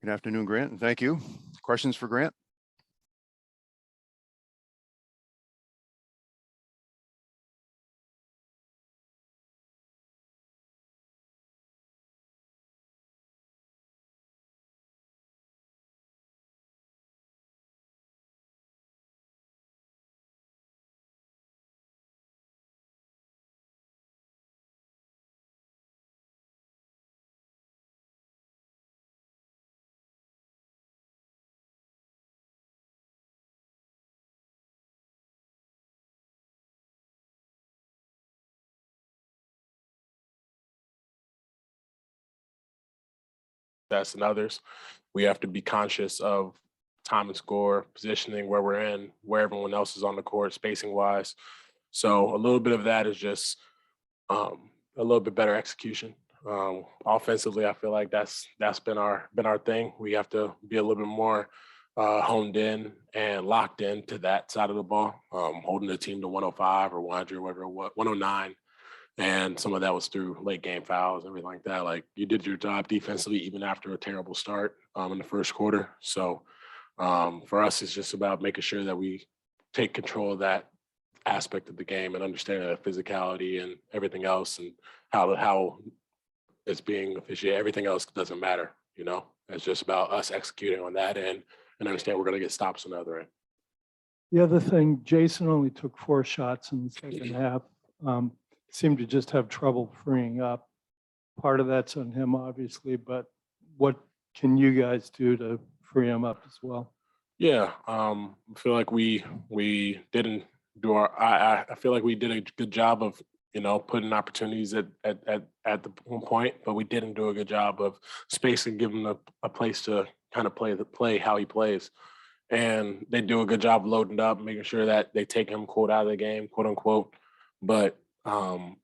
Good afternoon, Grant, and thank you. Questions for Grant? That's and others. We have to be conscious of time and score, positioning, where we're in, where everyone else is on the court, spacing wise. So a little bit of that is just a little bit better execution. Offensively, I feel like that's been our thing. We have to be a little bit more honed in and locked into that side of the ball, holding the team to 105 or 100, whatever it was, 109. And some of that was through late game fouls, everything like that. Like, you did your job defensively, even after a terrible start in the first quarter. So for us, it's just about making sure that we take control of that aspect of the game and understanding that physicality and everything else and how it's being officiated. Everything else doesn't matter, you know. It's just about us executing on that end and understand we're going to get stops on the other end. The other thing, Jason only took 4 shots in the second half. Seemed to just have trouble freeing up. Part of that's on him, obviously, but what can you guys do to free him up as well? Yeah, I feel like we didn't do our. I feel like we did a good job of, you know, putting opportunities at the one point, but we didn't do a good job of spacing, giving him a place to kind of play how he plays. And they do a good job loading up, making sure that they take him quote out of the game, quote unquote. But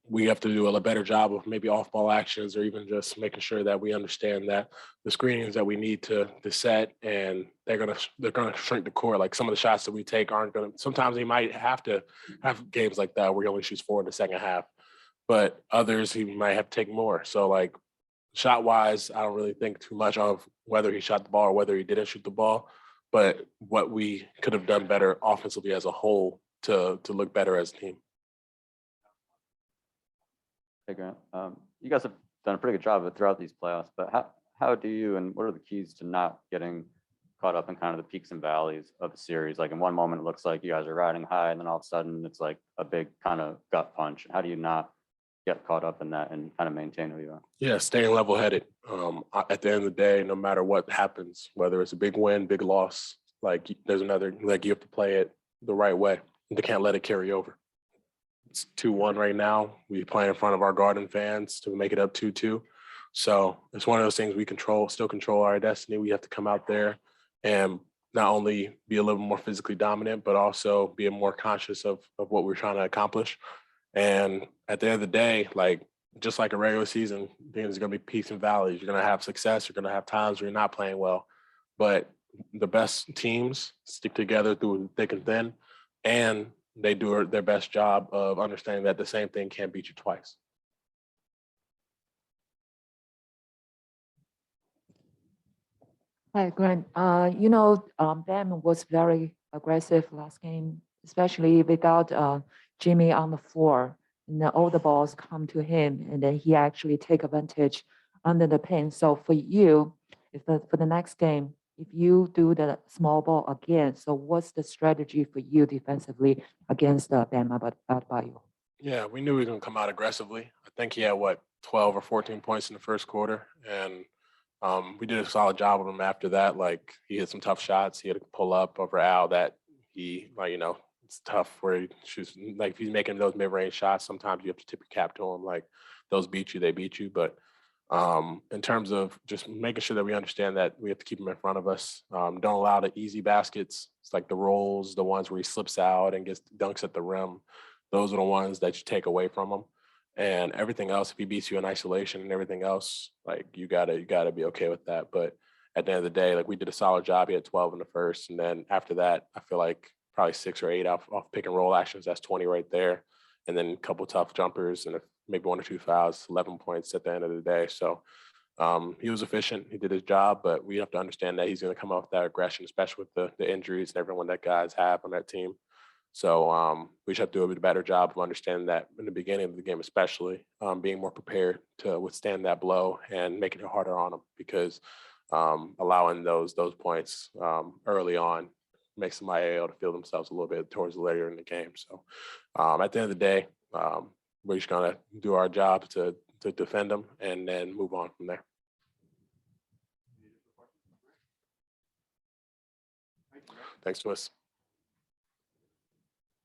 we have to do a better job of maybe off ball actions, or even just making sure that we understand that the screenings that we need to set, and they're gonna shrink the court. Like, some of the shots that we take aren't gonna. Sometimes they might have to have games like that where he only shoots 4 in the second half, but others he might have to take more. So, like, shot wise, I don't really think too much of whether he shot the ball or whether he didn't shoot the ball, but what we could have done better offensively as a whole to look better as a team. Hey, Grant, you guys have done a pretty good job of it throughout these playoffs, but how do you, and what are the keys to not getting caught up in kind of the peaks and valleys of a series? Like, in one moment, it looks like you guys are riding high, and then all of a sudden it's like a big kind of gut punch. How do you not get caught up in that and kind of maintain who you are? Yeah, staying level headed. At the end of the day, no matter what happens, whether it's a big win, big loss, like, there's another, like, you have to play it the right way. You can't let it carry over. It's 2-1 right now. We play in front of our Garden fans to make it up 2-2. So it's one of those things we still control our destiny. We have to come out there and not only be a little more physically dominant, but also be more conscious of what we're trying to accomplish. And at the end of the day, like, just like a regular season, there's going to be peaks and valleys. You're going to have success. You're going to have times where you're not playing well. But the best teams stick together through thick and thin, and they do their best job of understanding that the same thing can't beat you twice. Hi, Grant. Bam was very aggressive last game, especially without Jimmy on the floor. And then all the balls come to him, and then he actually take advantage under the paint. So for you, for the next game, if you do the small ball again, so what's the strategy for you defensively against Bam Adebayo? Yeah, we knew he was going to come out aggressively. I think he had 12 or 14 points in the first quarter, and we did a solid job with him after that. Like, he hit some tough shots. He had to pull up over Al that he, like, you know, it's tough where he shoots. Like, if he's making those mid-range shots, sometimes you have to tip your cap to him. Like, those beat you, they beat you. But in terms of just making sure that we understand that we have to keep him in front of us. Don't allow the easy baskets. It's like the rolls, the ones where he slips out and gets dunks at the rim. Those are the ones that you take away from him. And everything else, if he beats you in isolation and everything else, like, you gotta be okay with that. But at the end of the day, like, we did a solid job. He had 12 in the first, and then after that, I feel like probably 6 or 8 off pick and roll actions. That's 20 right there, and then a couple tough jumpers and maybe 1 or 2 fouls. 11 points at the end of the day. So He was efficient. He did his job, but we have to understand that he's going to come off that aggression, especially with the injuries and everyone that guys have on that team. So we should have to do a bit better job of understanding that in the beginning of the game, especially being more prepared to withstand that blow and making it harder on them, because allowing those points early on makes somebody able to feel themselves a little bit towards later in the game. So at the end of the day, we're just gonna do our job to defend them and then move on from there. Thanks to us.